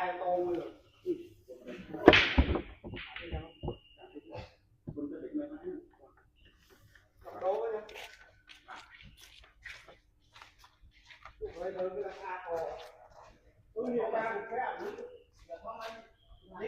hai tô được.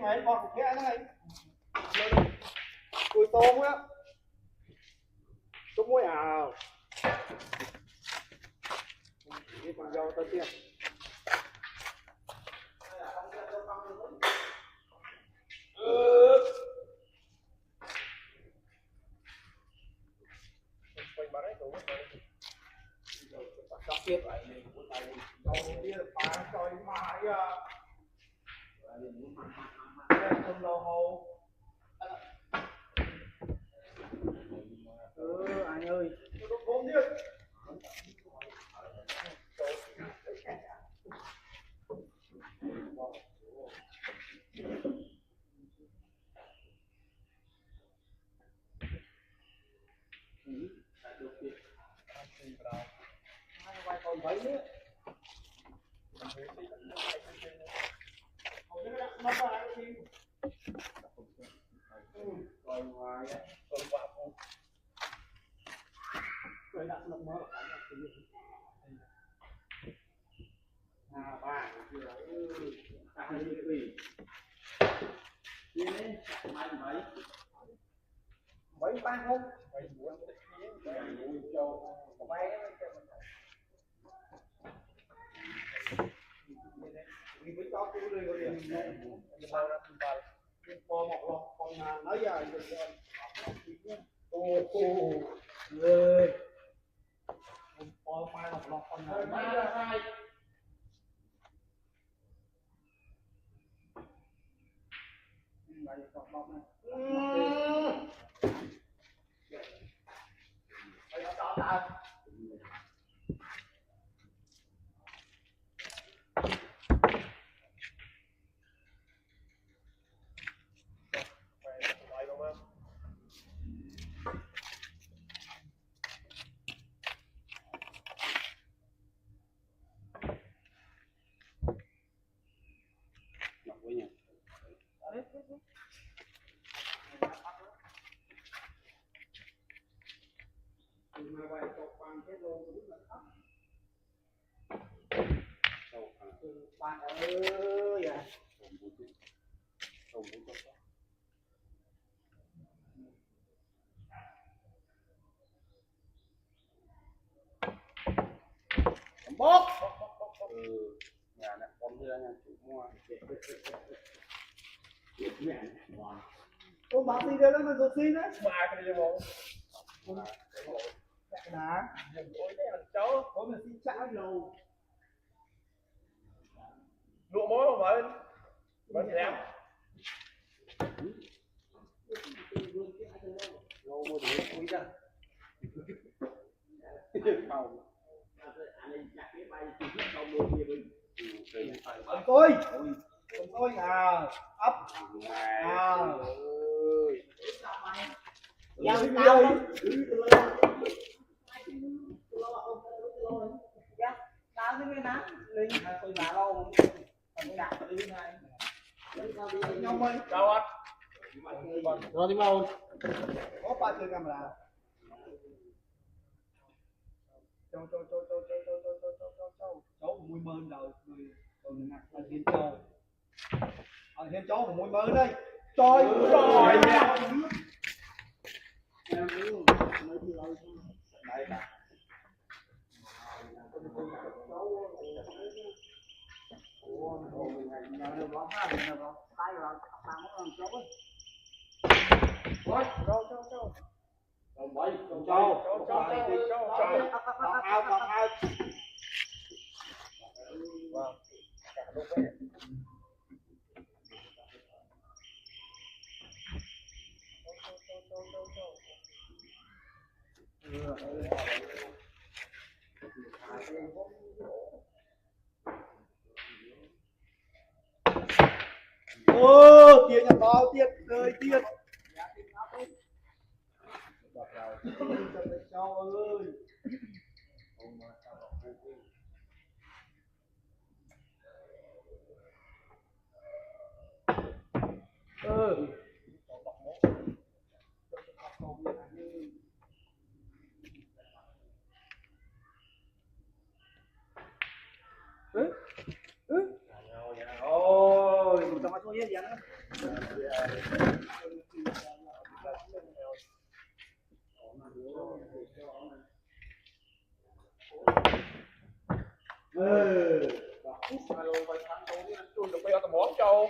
Mày con cái này cùi tôm á, tôm muối ảo, đi con dâu tới tiền. Cắt tiếp lại đi, đầu tiên phá cho mãi à, không đâu hồ. Anh ơi, tôi không biết. Còn thấy nữa. Nó phải cái gì? Rồi ngoài á, còn qua không. Rồi đặt nó mở cái này cái gì? À ba chưa. Ta hay đi quỷ. Đi lên, mai mấy? Mấy ba không? Mấy muốn cái gì cho bay nó cho mình. Đi với chó cứ đi rồi đi. Bao ra từng bao. Con một lọ con nói giờ rồi. Ô ơi. Con mai một lọ con nói ra hai. Này con bông này. Bây giờ đó ta. Mà vậy chọc bằng cái lô đúng là thấp. Bạn ơi à. Bốc. Nhà này con đưa nhà chủ mua. Con bác đi đây đó mà rút xin đấy. Mà cái gì bộ? Đá. Cháu có mình xin trả dầu. Lụa mối không vậy? Vẫn xem. Lô mua đủ quý ra. Không. Con tôi à ấp à giao đi đâu tao cái ná linh tôi bà đâu mình đặt đi này nhau mấy đâu anh rồi đi mau có ba chơi camera cháu mùi mơn rồi còn nặng là thiên châu thiên châu mùi mơn đây trời trời đây cả ô tiền nhà bao tiền đời tiền cháu ơi vậy đó luôn phải thắng tôi tôi được bây giờ tao bỏ châu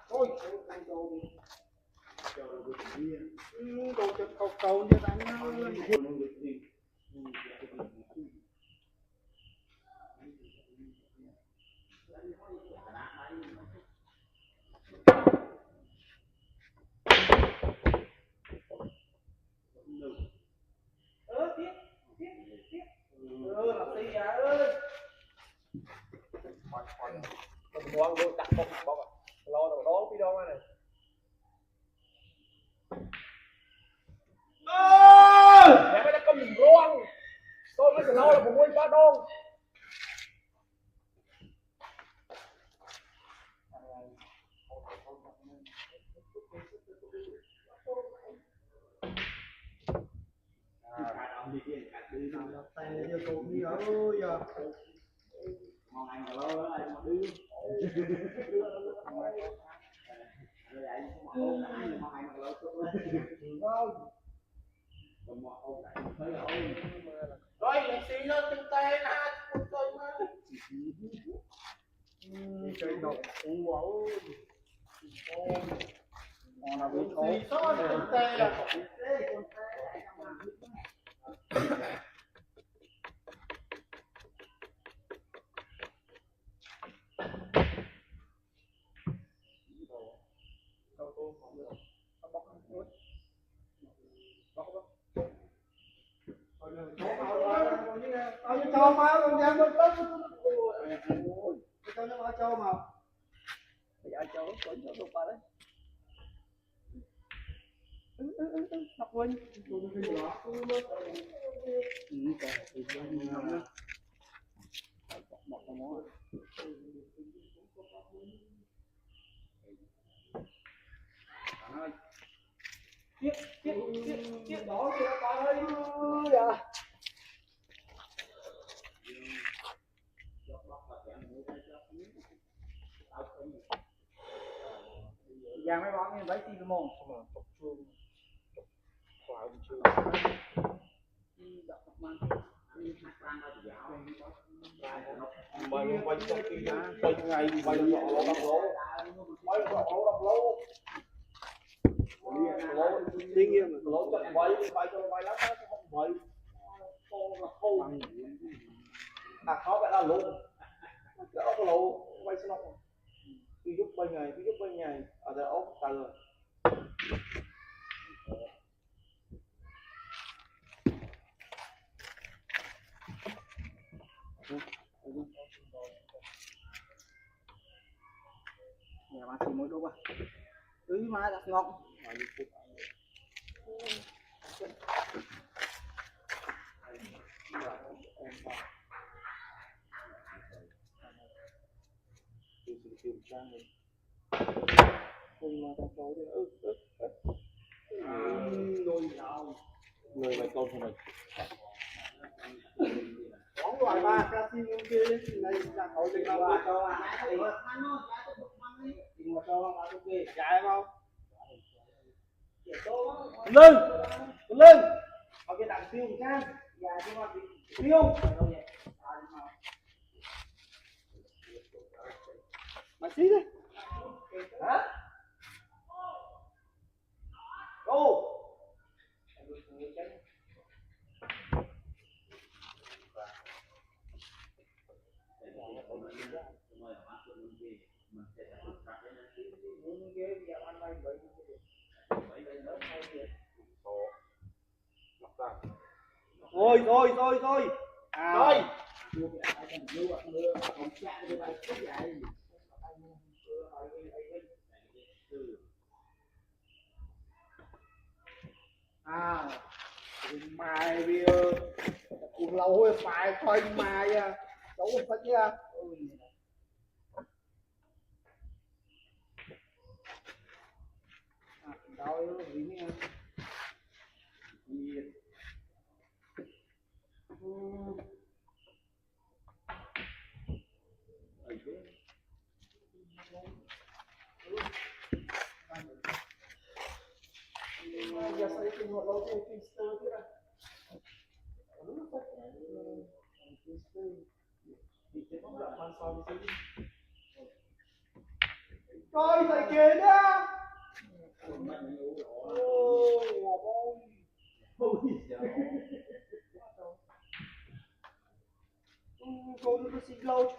ôi câu câu câu như ta quăng luôn đặt bông bông lo đầu đó video này mẹ mới đã có mình luôn tôi mới lo là một mươi ba đô tay vô cô đi ơi giờ ngon ăn lâu đó anh mà đi rồi xí lên tinh tế na tôi mà chơi độc u ấu còn là bị khổ tinh tế là cho máu con ra bên đất cho nó máu cho mà bây giờ cho nó được ba đấy học quên chiếc đỏ kia ba ơi dạ giang mấy bóng em lấy tim môn mình quay trong khi quay ngày quay lọ lọ đập lỗ quay lọ lọ đập lỗ đương nhiên lỗ trận quay cho quay lắm nó không quay con là khô đặt khó vậy là lỗ cái ốc lỗ quay xong rồi khi giúp bên ngày ở đây ốc tay rồi nhà mà xin mỗi đô à má đặt ngon người mày con của mình bóng loại ba casino kia này là hội tình nào ba cho chạy không lưng lưng ở cái đằng tiêu trang dạ nhưng mà tiêu mà xí đi hả ô thôi thôi mài bây giờ cũng lâu rồi phải thôi mài đâu phải chứ đâu gì coi thầy kia đó. Cô nó xì lâu